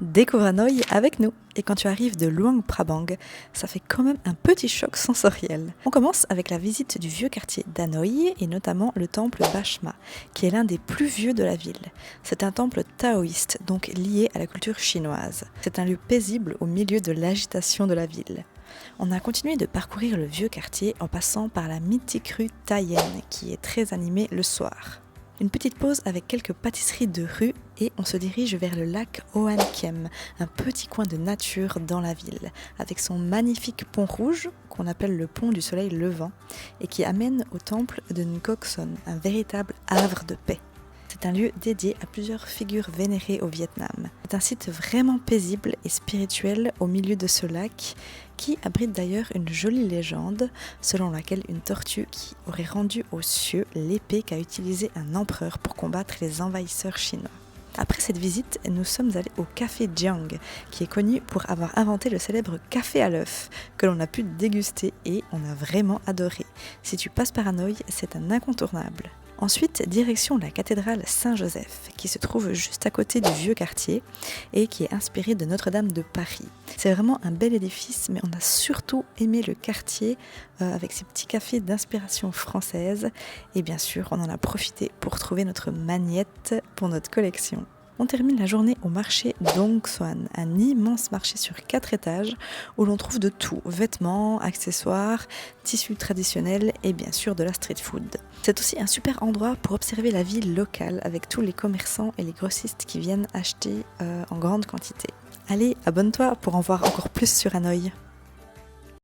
Découvre Hanoï avec nous. Et quand tu arrives de Luang Prabang, ça fait quand même un petit choc sensoriel. On commence avec la visite du vieux quartier d'Hanoï et notamment le temple Bachma, qui est l'un des plus vieux de la ville. C'est un temple taoïste, donc lié à la culture chinoise. C'est un lieu paisible au milieu de l'agitation de la ville. On a continué de parcourir le vieux quartier en passant par la mythique rue Tayen, qui est très animée le soir. Une petite pause avec quelques pâtisseries de rue et on se dirige vers le lac Hoan Kiem, un petit coin de nature dans la ville, avec son magnifique pont rouge, qu'on appelle le pont du soleil levant, et qui amène au temple de Ngoc Son, un véritable havre de paix. C'est un lieu dédié à plusieurs figures vénérées au Vietnam. C'est un site vraiment paisible et spirituel au milieu de ce lac qui abrite d'ailleurs une jolie légende selon laquelle une tortue qui aurait rendu aux cieux l'épée qu'a utilisée un empereur pour combattre les envahisseurs chinois. Après cette visite, nous sommes allés au café Jiang, qui est connu pour avoir inventé le célèbre café à l'œuf, que l'on a pu déguster et on a vraiment adoré. Si tu passes par Hanoï, c'est un incontournable. Ensuite, direction la cathédrale Saint-Joseph, qui se trouve juste à côté du vieux quartier et qui est inspirée de Notre-Dame de Paris. C'est vraiment un bel édifice, mais on a surtout aimé le quartier avec ses petits cafés d'inspiration française. Et bien sûr, on en a profité pour trouver notre magnette pour notre collection. On termine la journée au marché Dong Xuan, un immense marché sur 4 étages où l'on trouve de tout, vêtements, accessoires, tissus traditionnels et bien sûr de la street food. C'est aussi un super endroit pour observer la vie locale avec tous les commerçants et les grossistes qui viennent acheter en grande quantité. Allez, abonne-toi pour en voir encore plus sur Hanoï.